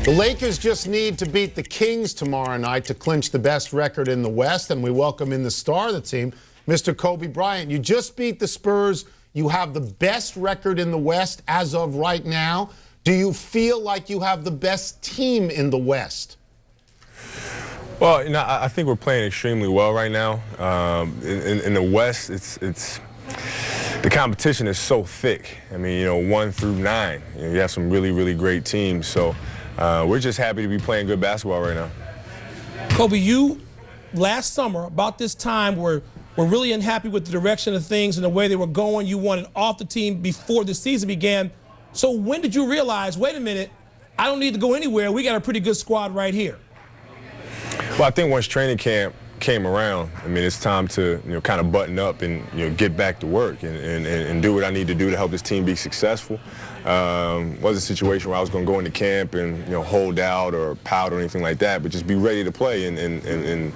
The Lakers just need to beat the Kings tomorrow night to clinch the best record in the West, and we welcome in the star of the team, Mr. Kobe Bryant. You just beat the Spurs. You have the best record in the West as of right now. Do you feel like you have the best team in the West? Well, I think we're playing extremely well right now. In the West, it's the competition is so thick. I mean, 1 through 9. You have some really, really great teams. So we're just happy to be playing good basketball right now. Kobe, you last summer, about this time, were really unhappy with the direction of things and the way they were going. You wanted off the team before the season began. So when did you realize, wait a minute, I don't need to go anywhere. We got a pretty good squad right here? Well, I think once training camp came around, I mean, it's time to kind of button up and get back to work and do what I need to do to help this team be successful. It wasn't a situation where I was going to go into camp and hold out or pout or anything like that, but just be ready to play and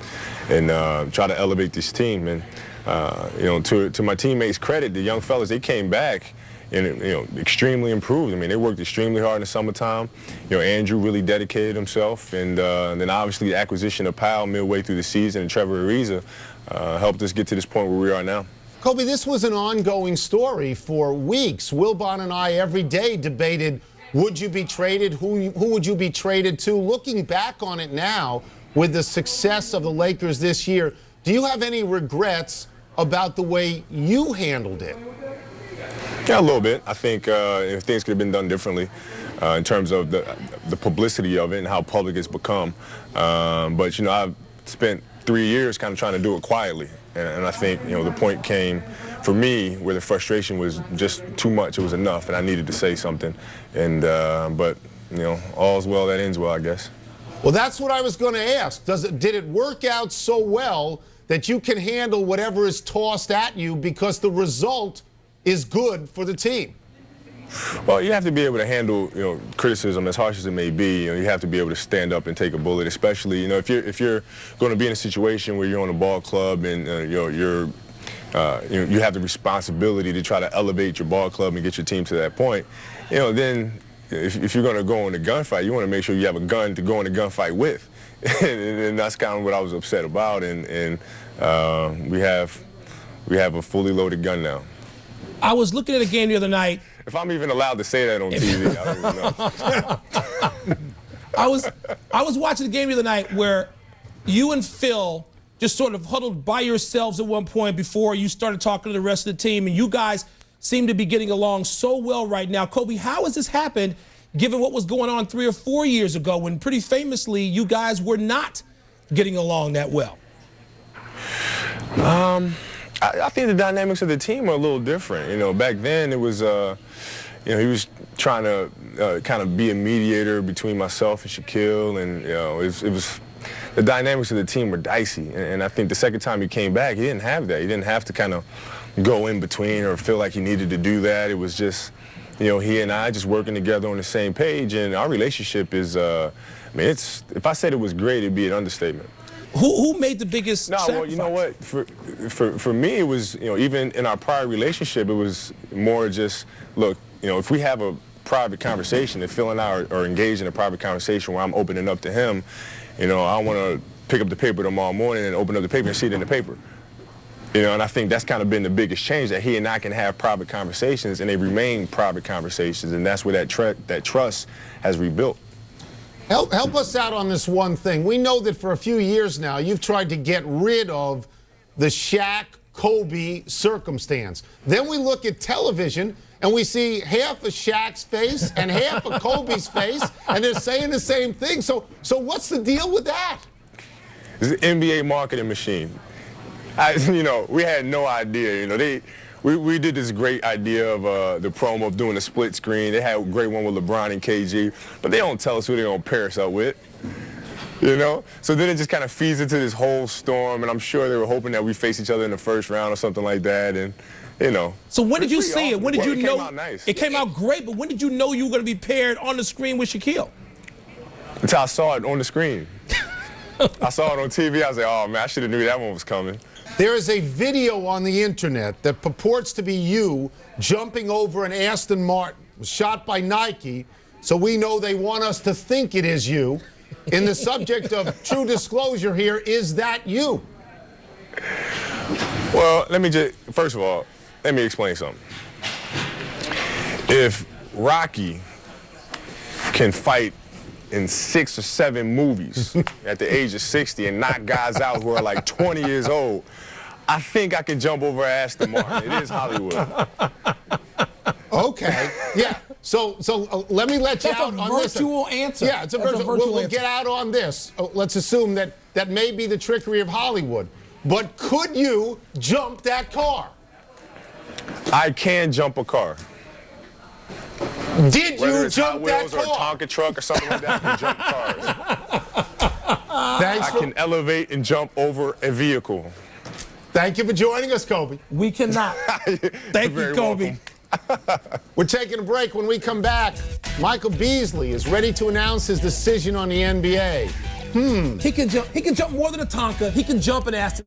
try to elevate this team. And to my teammates' credit, the young fellas, they came back and extremely improved. I mean, they worked extremely hard in the summertime. Andrew really dedicated himself, and then obviously the acquisition of Powell midway through the season and Trevor Ariza helped us get to this point where we are now. Kobe, this was an ongoing story for weeks. Wilbon and I every day debated, would you be traded? Who would you be traded to? Looking back on it now, with the success of the Lakers this year, do you have any regrets about the way you handled it? Yeah, a little bit. I think if things could have been done differently in terms of the publicity of it and how public it's become. But, I've spent 3 years kind of trying to do it quietly. And I think, the point came for me where the frustration was just too much. It was enough, and I needed to say something. And but, all's well that ends well, I guess. Well, that's what I was going to ask. Did it work out so well that you can handle whatever is tossed at you because the result is good for the team? Well, you have to be able to handle, criticism as harsh as it may be. You have to be able to stand up and take a bullet, especially, if you're going to be in a situation where you're on a ball club and you have the responsibility to try to elevate your ball club and get your team to that point. Then if you're going to go in a gunfight, you want to make sure you have a gun to go in a gunfight with, and that's kind of what I was upset about. And we have a fully loaded gun now. I was looking at a game the other night. If I'm even allowed to say that on TV, I don't even know. I was watching the game the other night where you and Phil just sort of huddled by yourselves at one point before you started talking to the rest of the team, and you guys seem to be getting along so well right now. Kobe, how has this happened given what was going on 3 or 4 years ago when pretty famously you guys were not getting along that well? I think the dynamics of the team are a little different. Back then it was, he was trying to kind of be a mediator between myself and Shaquille, and it was the dynamics of the team were dicey. And I think the second time he came back, he didn't have that. He didn't have to kind of go in between or feel like he needed to do that. It was just, he and I just working together on the same page, and our relationship is, if I said it was great, it'd be an understatement. Who made the biggest sacrifice? Well, you know what? For me, it was, even in our prior relationship, it was more just, look, if we have a private conversation, if Phil and I are engaged in a private conversation where I'm opening up to him, I want to pick up the paper tomorrow morning and open up the paper and see it in the paper. And I think that's kind of been the biggest change, that he and I can have private conversations, and they remain private conversations, and that's where that trust has rebuilt. Help us out on this one thing. We know that for a few years now, you've tried to get rid of the Shaq Kobe circumstance. Then we look at television and we see half of Shaq's face and half of Kobe's face, and they're saying the same thing. So what's the deal with that? It's an NBA marketing machine. We had no idea. We did this great idea of the promo of doing a split screen. They had a great one with LeBron and KG, but they don't tell us who they're going to pair us up with. So then it just kind of feeds into this whole storm, and I'm sure they were hoping that we face each other in the first round or something like that, and So when did you see it? When did you know? It came out nice. It came out great, but when did you know you were going to be paired on the screen with Shaquille? Until I saw it on the screen. I saw it on TV. I was like, oh man, I should have knew that one was coming. There is a video on the internet that purports to be you jumping over an Aston Martin. was shot by Nike, so we know they want us to think it is you. In the subject of true disclosure here, is that you? Well, first of all, let me explain something. If Rocky can fight in 6 or 7 movies at the age of 60 and knock guys out who are like 20 years old, I think I can jump over Aston Martin. It is Hollywood. Okay. Yeah. So let me let you That's out a on this. virtual answer. Yeah, it's a That's virtual. We'll get out on this. Let's assume that may be the trickery of Hollywood. But could you jump that car? I can jump a car. Did Whether you it's Hot jump that Wheels or a car? Tonka truck or something like that, I can jump cars. Thanks I can elevate and jump over a vehicle. Thank you for joining us, Kobe. We cannot. Thank you, very Kobe. welcome. We're taking a break. When we come back, Michael Beasley is ready to announce his decision on the NBA. He can jump more than a Tonka. He can jump an Aston.